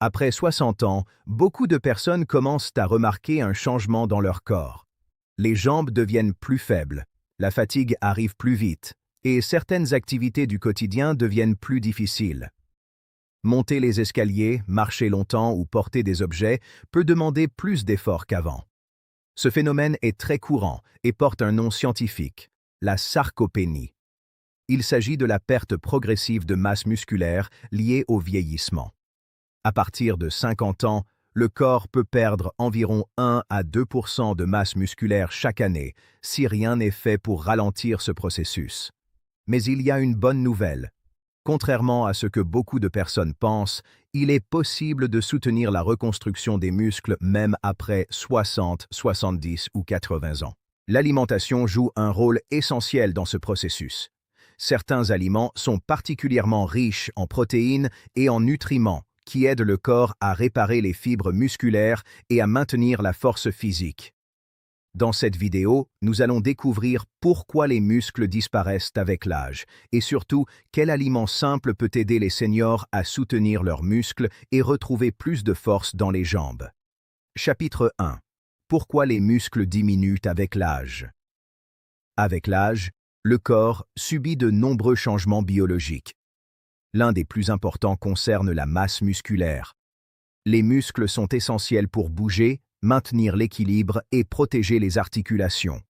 Après 60 ans, beaucoup de personnes commencent à remarquer un changement dans leur corps. Les jambes deviennent plus faibles, la fatigue arrive plus vite, et certaines activités du quotidien deviennent plus difficiles. Monter les escaliers, marcher longtemps ou porter des objets peut demander plus d'efforts qu'avant. Ce phénomène est très courant et porte un nom scientifique, la sarcopénie. Il s'agit de la perte progressive de masse musculaire liée au vieillissement. À partir de 50 ans, le corps peut perdre environ 1 à 2% de masse musculaire chaque année si rien n'est fait pour ralentir ce processus. Mais il y a une bonne nouvelle. Contrairement à ce que beaucoup de personnes pensent, il est possible de soutenir la reconstruction des muscles même après 60, 70 ou 80 ans. L'alimentation joue un rôle essentiel dans ce processus. Certains aliments sont particulièrement riches en protéines et en nutriments qui aident le corps à réparer les fibres musculaires et à maintenir la force physique. Dans cette vidéo, nous allons découvrir pourquoi les muscles disparaissent avec l'âge et surtout quel aliment simple peut aider les seniors à soutenir leurs muscles et retrouver plus de force dans les jambes. Chapitre 1. Pourquoi les muscles diminuent avec l'âge? Avec l'âge, le corps subit de nombreux changements biologiques. L'un des plus importants concerne la masse musculaire. Les muscles sont essentiels pour bouger, maintenir l'équilibre et protéger les articulations.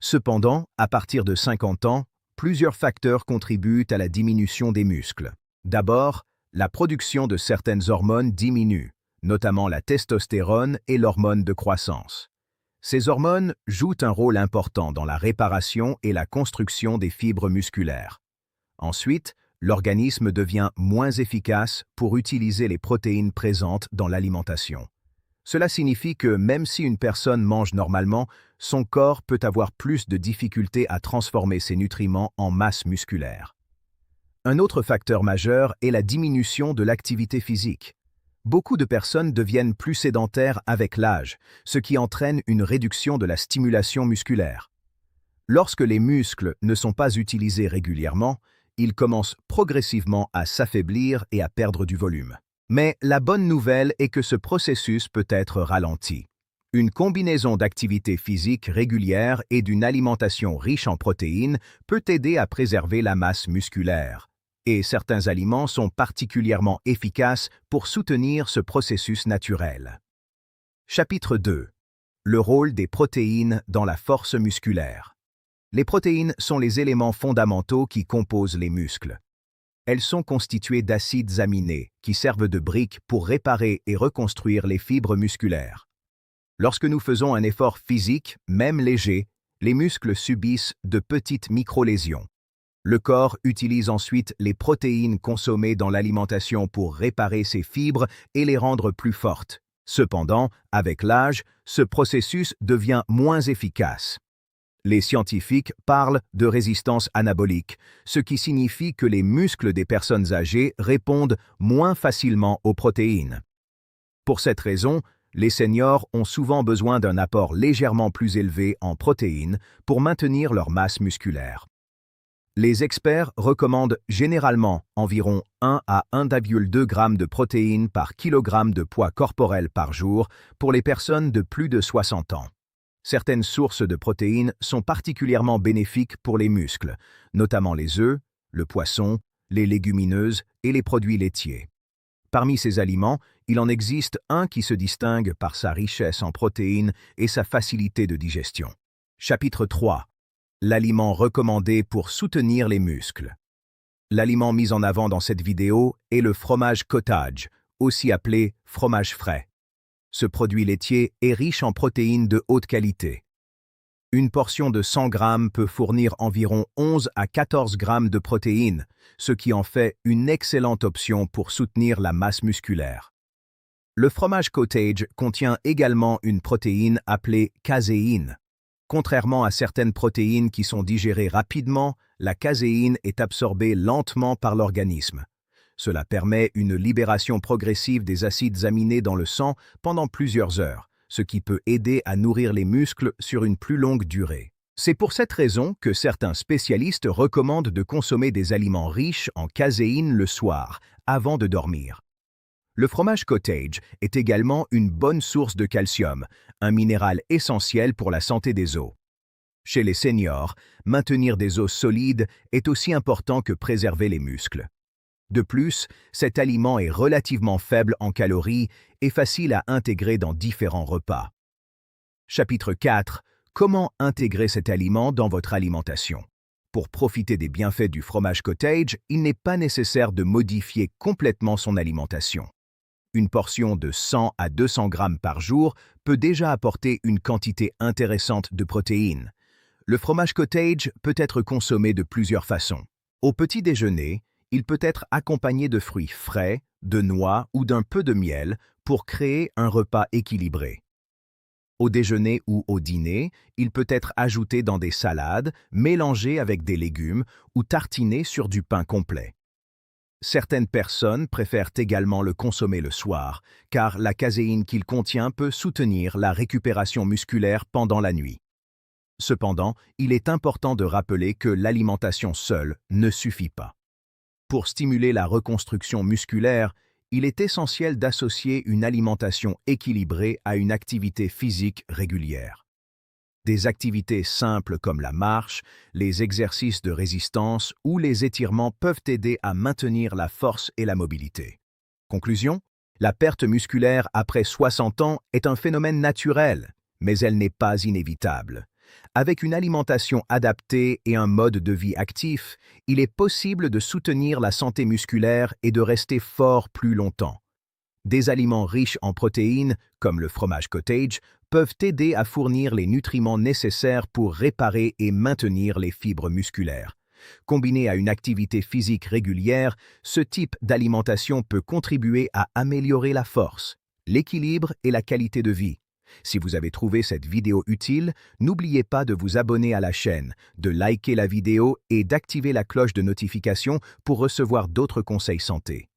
Cependant, à partir de 50 ans, plusieurs facteurs contribuent à la diminution des muscles. D'abord, la production de certaines hormones diminue, notamment la testostérone et l'hormone de croissance. Ces hormones jouent un rôle important dans la réparation et la construction des fibres musculaires. Ensuite, l'organisme devient moins efficace pour utiliser les protéines présentes dans l'alimentation. Cela signifie que même si une personne mange normalement, son corps peut avoir plus de difficultés à transformer ces nutriments en masse musculaire. Un autre facteur majeur est la diminution de l'activité physique. Beaucoup de personnes deviennent plus sédentaires avec l'âge, ce qui entraîne une réduction de la stimulation musculaire. Lorsque les muscles ne sont pas utilisés régulièrement, ils commencent progressivement à s'affaiblir et à perdre du volume. Mais la bonne nouvelle est que ce processus peut être ralenti. Une combinaison d'activités physiques régulières et d'une alimentation riche en protéines peut aider à préserver la masse musculaire. Et certains aliments sont particulièrement efficaces pour soutenir ce processus naturel. Chapitre 2. Le rôle des protéines dans la force musculaire. Les protéines sont les éléments fondamentaux qui composent les muscles. Elles sont constituées d'acides aminés qui servent de briques pour réparer et reconstruire les fibres musculaires. Lorsque nous faisons un effort physique, même léger, les muscles subissent de petites micro-lésions. Le corps utilise ensuite les protéines consommées dans l'alimentation pour réparer ces fibres et les rendre plus fortes. Cependant, avec l'âge, ce processus devient moins efficace. Les scientifiques parlent de résistance anabolique, ce qui signifie que les muscles des personnes âgées répondent moins facilement aux protéines. Pour cette raison, les seniors ont souvent besoin d'un apport légèrement plus élevé en protéines pour maintenir leur masse musculaire. Les experts recommandent généralement environ 1 à 1,2 g de protéines par kilogramme de poids corporel par jour pour les personnes de plus de 60 ans. Certaines sources de protéines sont particulièrement bénéfiques pour les muscles, notamment les œufs, le poisson, les légumineuses et les produits laitiers. Parmi ces aliments, il en existe un qui se distingue par sa richesse en protéines et sa facilité de digestion. Chapitre 3. L'aliment recommandé pour soutenir les muscles. L'aliment mis en avant dans cette vidéo est le fromage cottage, aussi appelé fromage frais. Ce produit laitier est riche en protéines de haute qualité. Une portion de 100 g peut fournir environ 11 à 14 g de protéines, ce qui en fait une excellente option pour soutenir la masse musculaire. Le fromage cottage contient également une protéine appelée caséine. Contrairement à certaines protéines qui sont digérées rapidement, la caséine est absorbée lentement par l'organisme. Cela permet une libération progressive des acides aminés dans le sang pendant plusieurs heures, ce qui peut aider à nourrir les muscles sur une plus longue durée. C'est pour cette raison que certains spécialistes recommandent de consommer des aliments riches en caséine le soir, avant de dormir. Le fromage cottage est également une bonne source de calcium, un minéral essentiel pour la santé des os. Chez les seniors, maintenir des os solides est aussi important que préserver les muscles. De plus, cet aliment est relativement faible en calories et facile à intégrer dans différents repas. Chapitre 4. Comment intégrer cet aliment dans votre alimentation? Pour profiter des bienfaits du fromage cottage, il n'est pas nécessaire de modifier complètement son alimentation. Une portion de 100 à 200 grammes par jour peut déjà apporter une quantité intéressante de protéines. Le fromage cottage peut être consommé de plusieurs façons. Au petit déjeuner, il peut être accompagné de fruits frais, de noix ou d'un peu de miel pour créer un repas équilibré. Au déjeuner ou au dîner, il peut être ajouté dans des salades, mélangé avec des légumes ou tartiné sur du pain complet. Certaines personnes préfèrent également le consommer le soir, car la caséine qu'il contient peut soutenir la récupération musculaire pendant la nuit. Cependant, il est important de rappeler que l'alimentation seule ne suffit pas. Pour stimuler la reconstruction musculaire, il est essentiel d'associer une alimentation équilibrée à une activité physique régulière. Des activités simples comme la marche, les exercices de résistance ou les étirements peuvent aider à maintenir la force et la mobilité. Conclusion, la perte musculaire après 60 ans est un phénomène naturel, mais elle n'est pas inévitable. Avec une alimentation adaptée et un mode de vie actif, il est possible de soutenir la santé musculaire et de rester fort plus longtemps. Des aliments riches en protéines, comme le fromage cottage, peuvent aider à fournir les nutriments nécessaires pour réparer et maintenir les fibres musculaires. Combiné à une activité physique régulière, ce type d'alimentation peut contribuer à améliorer la force, l'équilibre et la qualité de vie. Si vous avez trouvé cette vidéo utile, n'oubliez pas de vous abonner à la chaîne, de liker la vidéo et d'activer la cloche de notification pour recevoir d'autres conseils santé.